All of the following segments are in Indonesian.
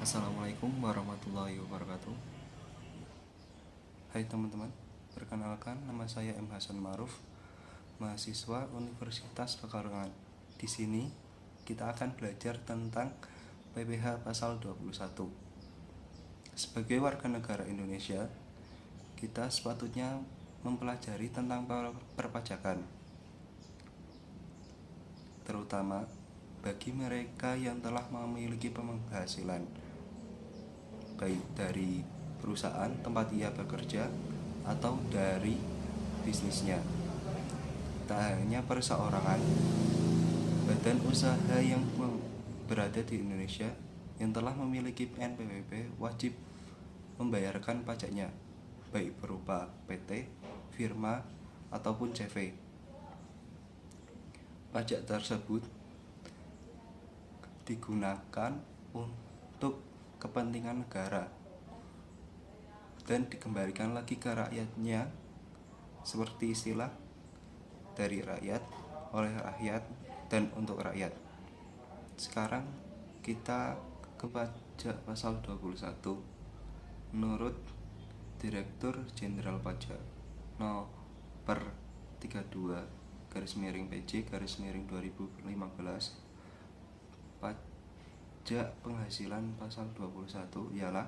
Assalamualaikum warahmatullahi wabarakatuh. Hai teman-teman, perkenalkan nama saya M. Hasan Ma'ruf, mahasiswa Universitas Pekalongan. Di sini kita akan belajar tentang PPh pasal 21. Sebagai warga negara Indonesia, kita sepatutnya mempelajari tentang perpajakan, terutama bagi mereka yang telah memiliki penghasilan baik dari perusahaan tempat ia bekerja atau dari bisnisnya. Tak hanya perseorangan, badan usaha yang berada di Indonesia yang telah memiliki NPWP wajib membayarkan pajaknya, baik berupa PT, firma, ataupun CV. Pajak tersebut digunakan untuk kepentingan negara dan dikembalikan lagi ke rakyatnya, seperti istilah dari rakyat, oleh rakyat, dan untuk rakyat. Sekarang kita ke pajak pasal 21. Menurut Direktur Jenderal Pajak nomor 32 PJ 2015, pajak penghasilan pasal 21 ialah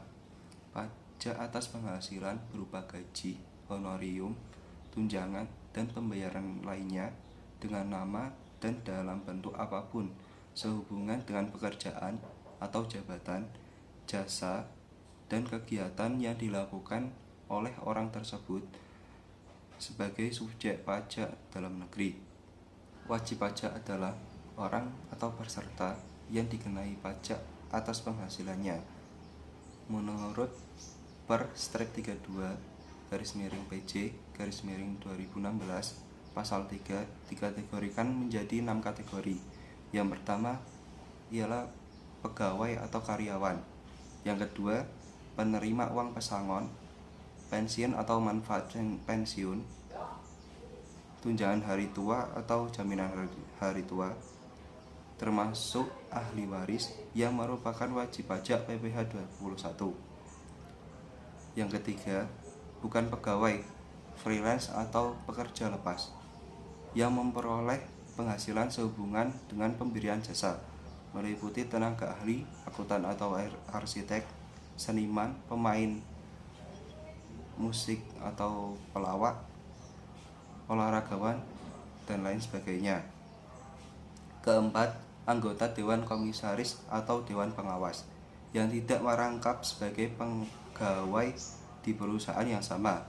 pajak atas penghasilan berupa gaji, honorium, tunjangan, dan pembayaran lainnya dengan nama dan dalam bentuk apapun sehubungan dengan pekerjaan atau jabatan, jasa, dan kegiatan yang dilakukan oleh orang tersebut sebagai subjek pajak dalam negeri. Wajib pajak adalah orang atau peserta yang dikenai pajak atas penghasilannya. Menurut Per-32 PJ 2016, pasal 3 dikategorikan menjadi 6 kategori. Yang pertama ialah pegawai atau karyawan. Yang kedua, penerima uang pesangon, pensiun atau manfaat pensiun, tunjangan hari tua atau jaminan hari tua, termasuk ahli waris yang merupakan wajib pajak PPh 21. Yang ketiga, bukan pegawai, freelance atau pekerja lepas yang memperoleh penghasilan sehubungan dengan pemberian jasa, meliputi tenaga ahli, akuntan atau arsitek, seniman, pemain musik atau pelawak, olahragawan, dan lain sebagainya. Keempat, anggota Dewan Komisaris atau Dewan Pengawas yang tidak merangkap sebagai pegawai di perusahaan yang sama.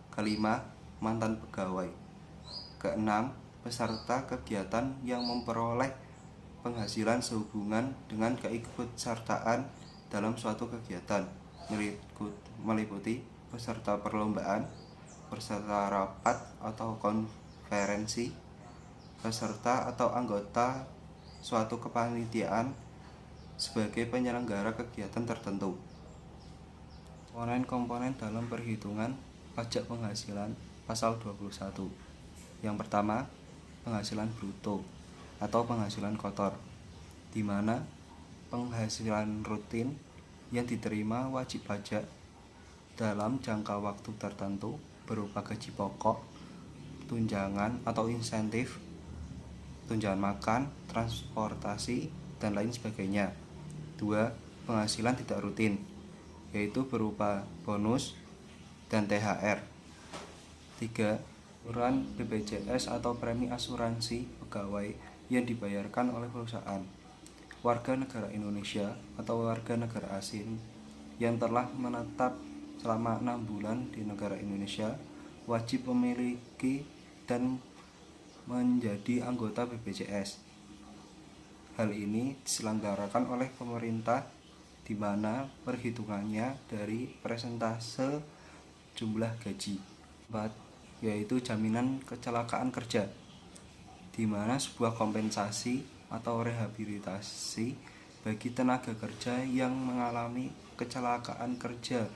Kelima, mantan pegawai. Keenam, peserta kegiatan yang memperoleh penghasilan sehubungan dengan keikutsertaan dalam suatu kegiatan, meliputi peserta perlombaan, peserta rapat atau konferensi, peserta atau anggota suatu kepanitiaan sebagai penyelenggara kegiatan tertentu. Komponen-komponen dalam perhitungan pajak penghasilan pasal 21. Yang pertama, penghasilan bruto atau penghasilan kotor, di mana penghasilan rutin yang diterima wajib pajak dalam jangka waktu tertentu berupa gaji pokok, tunjangan atau insentif, tunjangan makan, transportasi, dan lain sebagainya. 2. Penghasilan tidak rutin, yaitu berupa bonus dan THR. 3. Iuran BPJS atau premi asuransi pegawai yang dibayarkan oleh perusahaan. Warga negara Indonesia atau warga negara asing yang telah menetap selama 6 bulan di negara Indonesia wajib memiliki dan menjadi anggota BPJS. Hal ini diselenggarakan oleh pemerintah, di mana perhitungannya dari persentase jumlah gaji. 4. Yaitu jaminan kecelakaan kerja, di mana sebuah kompensasi atau rehabilitasi bagi tenaga kerja yang mengalami kecelakaan kerja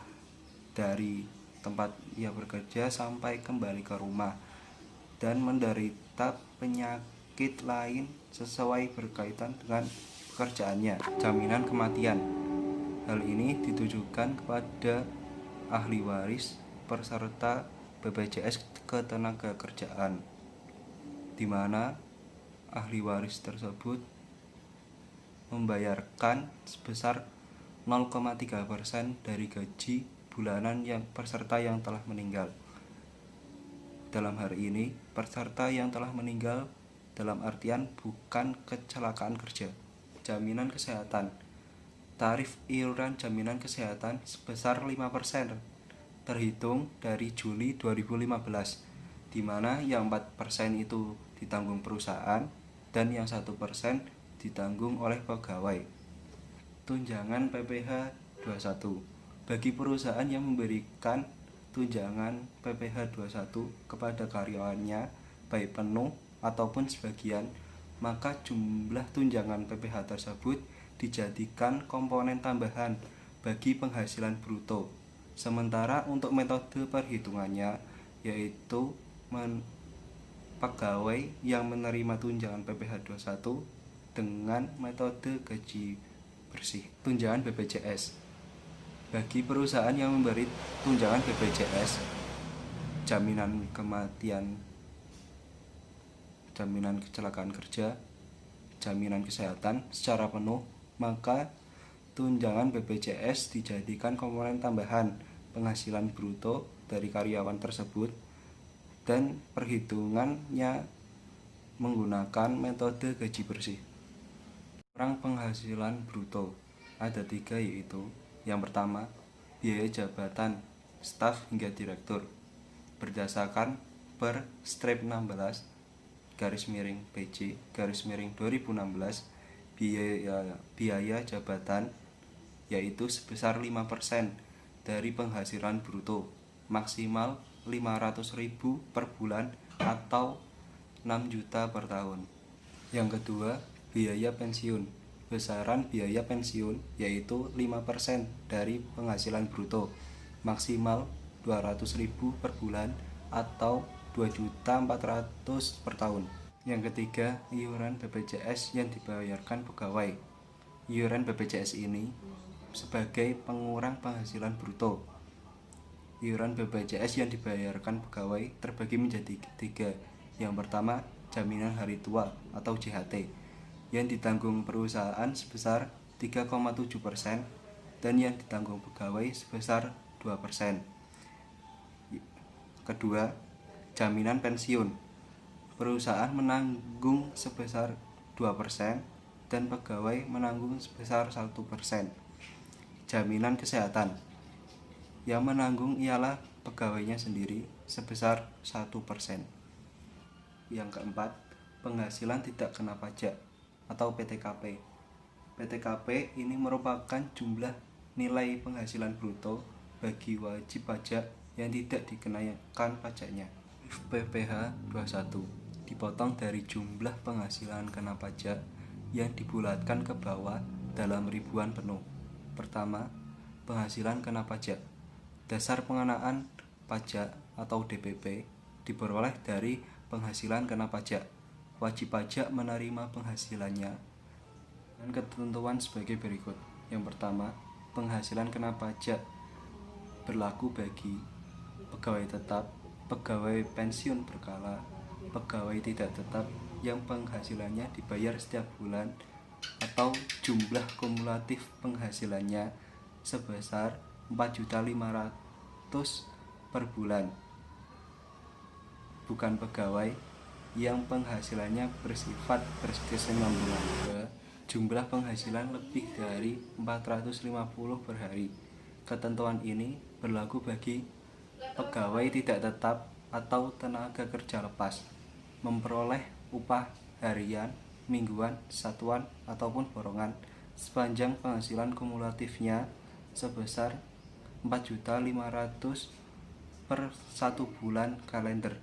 dari tempat ia bekerja sampai kembali ke rumah dan menderita penyakit lain sesuai berkaitan dengan pekerjaannya. Jaminan kematian. Hal ini ditujukan kepada ahli waris peserta BPJS Ketenagakerjaan, di mana ahli waris tersebut membayarkan sebesar 0,3% dari gaji bulanan peserta yang telah meninggal. Dalam hari ini, peserta yang telah meninggal dalam artian bukan kecelakaan kerja. Jaminan kesehatan. Tarif iuran jaminan kesehatan sebesar 5% terhitung dari Juli 2015, di mana yang 4% itu ditanggung perusahaan dan yang 1% ditanggung oleh pegawai. Tunjangan PPh 21. Bagi perusahaan yang memberikan tunjangan PPh 21 kepada karyawannya baik penuh ataupun sebagian, maka jumlah tunjangan PPh tersebut dijadikan komponen tambahan bagi penghasilan bruto. Sementara untuk metode perhitungannya yaitu pegawai yang menerima tunjangan PPh 21 dengan metode gaji bersih. Tunjangan BPJS. Bagi perusahaan yang memberi tunjangan BPJS, jaminan kematian, jaminan kecelakaan kerja, jaminan kesehatan secara penuh, maka tunjangan BPJS dijadikan komponen tambahan penghasilan bruto dari karyawan tersebut dan perhitungannya menggunakan metode gaji bersih. Orang penghasilan bruto ada 3, yaitu yang pertama, biaya jabatan staf hingga direktur berdasarkan per strip 16 /PJ/2016. Biaya jabatan yaitu sebesar 5% dari penghasilan bruto, maksimal 500.000 per bulan atau 6 juta per tahun. Yang kedua, biaya pensiun. Besaran biaya pensiun yaitu 5% dari penghasilan bruto, maksimal 200.000 per bulan atau 2.400.000 per tahun. Yang ketiga, iuran BPJS yang dibayarkan pegawai. Iuran BPJS ini sebagai pengurang penghasilan bruto. Iuran BPJS yang dibayarkan pegawai terbagi menjadi 3. Yang pertama, jaminan hari tua atau JHT yang ditanggung perusahaan sebesar 3,7% dan yang ditanggung pegawai sebesar 2%. Kedua, jaminan pensiun. Perusahaan menanggung sebesar 2% dan pegawai menanggung sebesar 1%. Jaminan kesehatan. Yang menanggung ialah pegawainya sendiri sebesar 1%. Yang keempat, penghasilan tidak kena pajak atau PTKP. PTKP ini merupakan jumlah nilai penghasilan bruto bagi wajib pajak yang tidak dikenakan pajaknya. PPh 21 dipotong dari jumlah penghasilan kena pajak yang dibulatkan ke bawah dalam ribuan penuh. Pertama, penghasilan kena pajak. Dasar pengenaan pajak atau DPP diperoleh dari penghasilan kena pajak. Wajib pajak menerima penghasilannya dengan ketentuan sebagai berikut. Yang pertama, penghasilan kena pajak berlaku bagi pegawai tetap, pegawai pensiun berkala, pegawai tidak tetap yang penghasilannya dibayar setiap bulan atau jumlah kumulatif penghasilannya sebesar 4.500.000 per bulan. Bukan pegawai yang penghasilannya bersifat berkesinambungan. Jumlah penghasilan lebih dari 450 per hari. Ketentuan ini berlaku bagi pegawai tidak tetap atau tenaga kerja lepas, memperoleh upah harian, mingguan, satuan, ataupun borongan sepanjang penghasilan kumulatifnya sebesar 4.500.000 per 1 bulan kalender.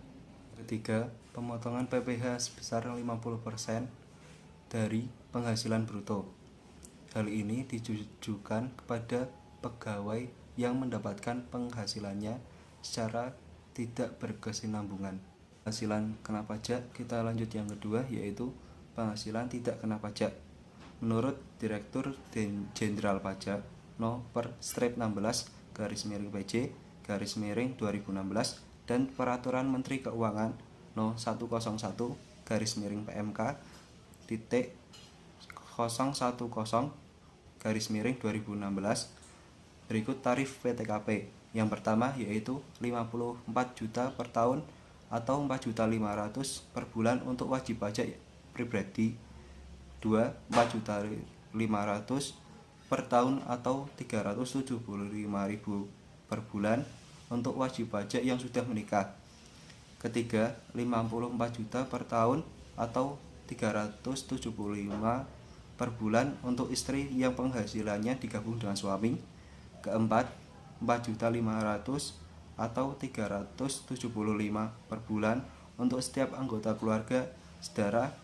Ketiga, pemotongan PPh sebesar 50% dari penghasilan bruto. Hal ini ditujukan kepada pegawai yang mendapatkan penghasilannya secara tidak berkesinambungan. Penghasilan kena pajak, kita lanjut yang kedua, yaitu penghasilan tidak kena pajak. Menurut Direktur Jenderal Pajak, No per strip 16 garis miring PJ garis miring 2016 dan Peraturan Menteri Keuangan No 101 garis miring PMK titik 010 garis miring 2016. Berikut tarif PTKP. Yang pertama yaitu 54 juta per tahun atau 4.500.000 per bulan untuk wajib pajak pribadi. 2. 4.500.000 per tahun atau 375.000 per bulan untuk wajib pajak yang sudah menikah. Ketiga, 54 juta per tahun atau 375 per bulan untuk istri yang penghasilannya digabung dengan suami. Keempat, 4.500.000 atau 375 per bulan untuk setiap anggota keluarga, saudara,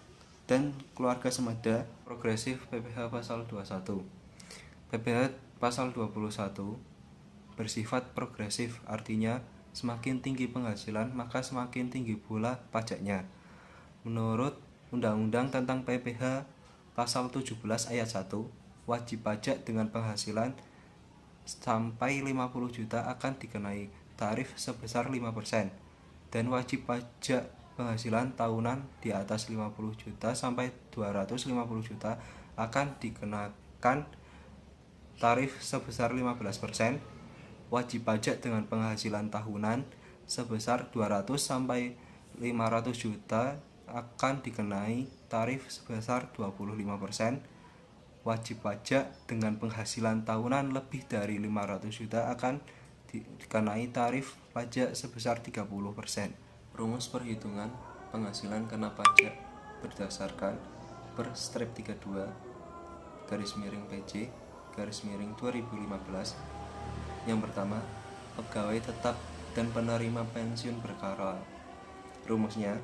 dan keluarga semeda. Progresif PPh pasal 21. PPh pasal 21 bersifat progresif, artinya semakin tinggi penghasilan maka semakin tinggi pula pajaknya. Menurut Undang-Undang tentang PPh pasal 17 ayat 1, wajib pajak dengan penghasilan sampai 50 juta akan dikenai tarif sebesar 5% dan wajib pajak penghasilan tahunan di atas 50 juta sampai 250 juta akan dikenakan tarif sebesar 15%. Wajib pajak dengan penghasilan tahunan sebesar 200 sampai 500 juta akan dikenai tarif sebesar 25%. Wajib pajak dengan penghasilan tahunan lebih dari 500 juta akan dikenai tarif pajak sebesar 30%. Rumus perhitungan penghasilan kena pajak berdasarkan per strip 32 garis miring PJ garis miring 2015. Yang pertama, pegawai tetap dan penerima pensiun berkala. Rumusnya,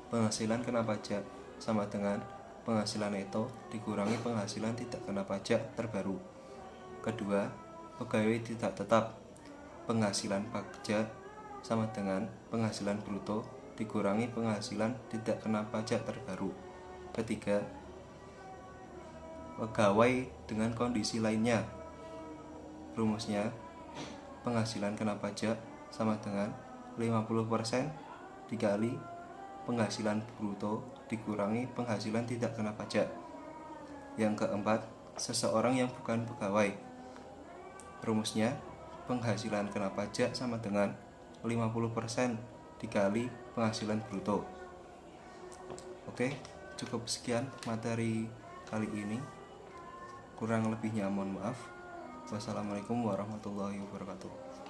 penghasilan kena pajak sama dengan penghasilan neto dikurangi penghasilan tidak kena pajak terbaru. Kedua, pegawai tidak tetap, penghasilan pajak sama dengan penghasilan bruto dikurangi penghasilan tidak kena pajak terbaru. Ketiga, pegawai dengan kondisi lainnya. Rumusnya, penghasilan kena pajak sama dengan 50% dikali penghasilan bruto dikurangi penghasilan tidak kena pajak. Yang keempat, seseorang yang bukan pegawai. Rumusnya, penghasilan kena pajak sama dengan 50% dikali penghasilan bruto. Oke, cukup sekian materi kali ini. Kurang lebihnya mohon maaf. Wassalamualaikum warahmatullahi wabarakatuh.